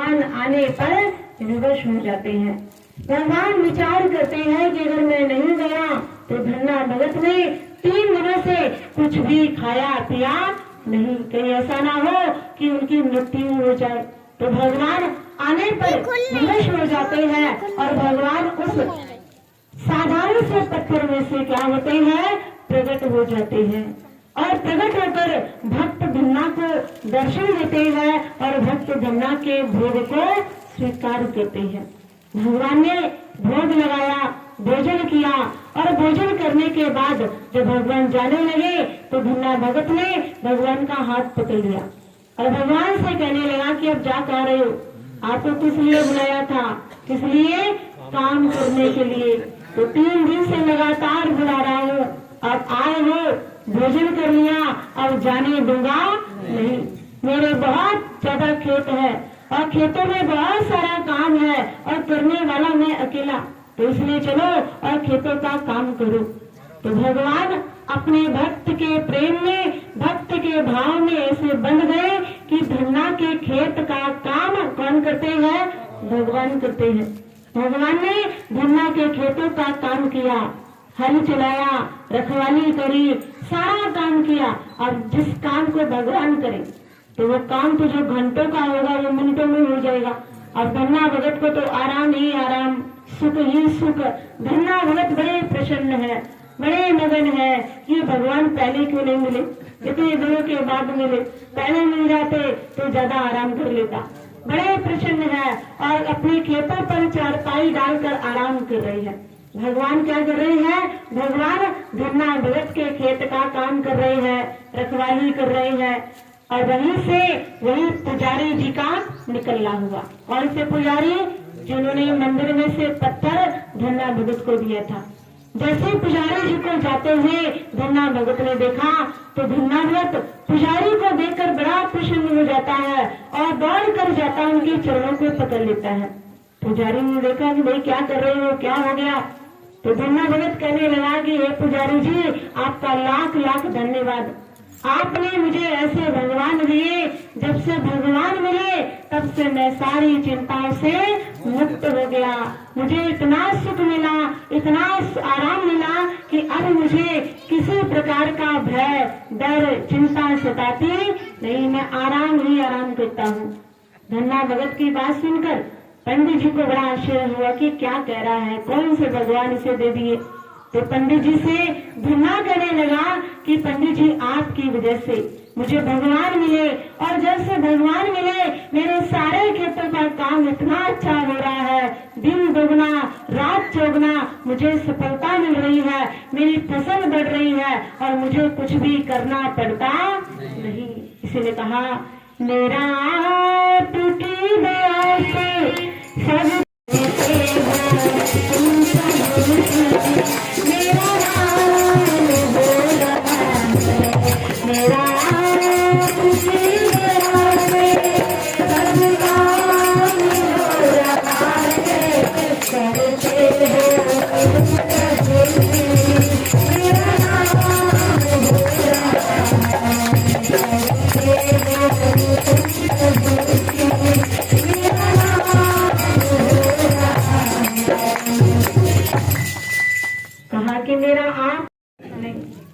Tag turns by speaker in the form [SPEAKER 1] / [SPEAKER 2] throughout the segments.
[SPEAKER 1] आने पर विवश हो जाते हैं। भगवान विचार करते हैं कि अगर मैं नहीं गया तो धन्ना भगत ने 3 दिनों से कुछ भी खाया पिया नहीं, कहीं ऐसा ना हो कि उनकी मृत्यु हो जाए। तो भगवान आने पर विवश हो जाते हैं और भगवान उस साधारण से पत्थर में से क्या होते हैं, प्रकट हो जाते हैं और प्रकट होकर भक्त धन्ना को दर्शन देते हैं और भक्त धन्ना के भोग को स्वीकार करते हैं। भगवान ने भोग लगाया, भोजन किया और भोजन करने के बाद जब भगवान जाने लगे तो धन्ना भगत ने भगवान का हाथ पकड़ लिया और भगवान से कहने लगा कि अब जा कह रहे हो, आपको किस लिए बुलाया था, किस लिए, काम करने के लिए। तो 3 दिन से लगातार बुला रहा हूँ, अब आए हो, भोजन कर लिया, अब जाने दूंगा नहीं। मेरे बहुत ज्यादा खेत है और खेतों में बहुत सारा काम है और करने वाला मैं अकेला, तो इसलिए चलो और खेतों का काम करो। तो भगवान अपने भक्त के प्रेम में, भक्त के भाव में ऐसे बंध गए कि धन्ना के खेत का काम कौन करते हैं, भगवान करते हैं। भगवान ने धन्ना के खेतों का काम किया, हल चलाया, रखवाली करी, सारा काम किया। और जिस काम को भगवान करे तो वो काम तो जो घंटों का होगा वो मिनटों में हो जाएगा। और धन्ना भगत को तो आराम ही आराम, सुख ही सुख। धन्ना भगत बड़े प्रसन्न है, बड़े मगन है कि भगवान पहले क्यों नहीं मिले, इतने दिनों के बाद मिले, पहले मिल जाते तो ज्यादा आराम कर लेता। बड़े प्रसन्न है और अपने खेतों पर चारपाई डालकर आराम कर रहे हैं। भगवान क्या कर रहे हैं, भगवान धन्ना भगत के खेत का काम कर रहे हैं, रखवाली कर रहे हैं। और वहीं से वही पुजारी जी का निकलना हुआ। कौन से पुजारी, जिन्होंने मंदिर में से पत्थर धन्ना भगत को दिया था। जैसे पुजारी जी को जाते हुए धन्ना भगत ने देखा तो धन्ना भगत पुजारी को देखकर बड़ा प्रसन्न हो जाता है और दौड़ कर जाता उनके चरणों को पकड़ लेता है। पुजारी ने देखा कि भाई क्या कर रहे हो, क्या हो गया। तो धन्ना भगत कहने लगा कि हे पुजारी जी, आपका लाख लाख धन्यवाद, आपने मुझे ऐसे भगवान दिए। जब से भगवान मिले तब से मैं सारी चिंताओं से मुक्त हो गया। मुझे इतना सुख मिला, इतना आराम मिला कि अब मुझे किसी प्रकार का भय, डर, चिंता सताती नहीं, मैं आराम ही आराम करता हूँ। धन्ना भगत की बात सुनकर पंडित जी को बड़ा आश्चर्य हुआ कि क्या कह रहा है, कौन से भगवान इसे दे दिए। तो पंडित जी से धन्ना कहने लगा कि पंडित जी आपकी वजह से मुझे भगवान मिले और जब से भगवान मिले मेरे सारे खेतों का काम इतना अच्छा हो रहा है, दिन दोगुना रात चौगुना मुझे सफलता मिल रही है, मेरी फसल बढ़ रही है और मुझे कुछ भी करना पड़ता नहीं। इसीलिए कहा मेरा टूटी दया से सब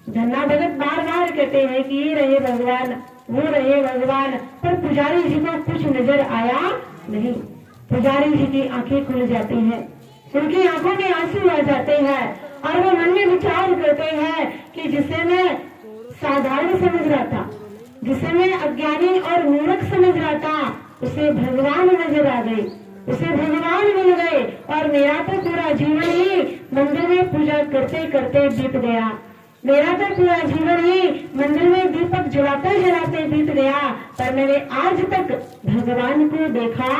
[SPEAKER 1] धन्ना भगत बार बार कहते हैं कि ये रहे भगवान, वो रहे भगवान, पर पुजारी जी को कुछ नजर आया नहीं। पुजारी जी की आंखें खुल जाती हैं, उनकी आंखों में आंसू आ जाते हैं और वो मन में विचार करते हैं कि जिसे मैं साधारण समझ रहा था, जिसे मैं अज्ञानी और मूर्ख समझ रहा था, उसे भगवान नजर आ गए, उसे भगवान मिल गए और मेरा तो पूरा जीवन ही मंदिर में पूजा करते करते बीत गया। मेरा तो पूरा जीवन ही मंदिर में दीपक जलाते जलाते बीत गया, पर मैंने आज तक भगवान को देखा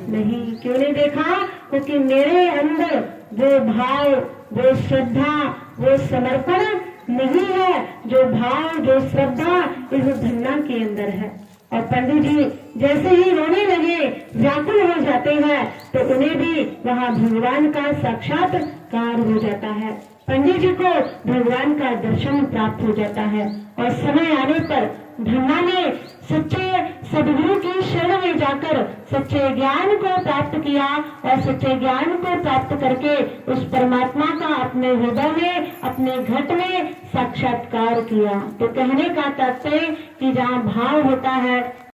[SPEAKER 1] नहीं। क्यों नहीं देखा? क्योंकि मेरे अंदर वो भाव, वो श्रद्धा, वो समर्पण नहीं है, जो भाव, जो श्रद्धा इस धन्ना के अंदर है। और पंडित जी जैसे ही रोने लगे, व्याकुल हो जाते हैं, तो उन्हें भी वहाँ भगवान का साक्षात्कार हो जाता है। पंडित जी को भगवान का दर्शन प्राप्त हो जाता है और समय आने पर धन्ना ने सच्चे सदगुरु की शरण में जाकर सच्चे ज्ञान को प्राप्त किया और सच्चे ज्ञान को प्राप्त करके उस परमात्मा का अपने हृदय में, अपने घट में साक्षात्कार किया। तो कहने का तात्पर्य कि जहाँ भाव होता है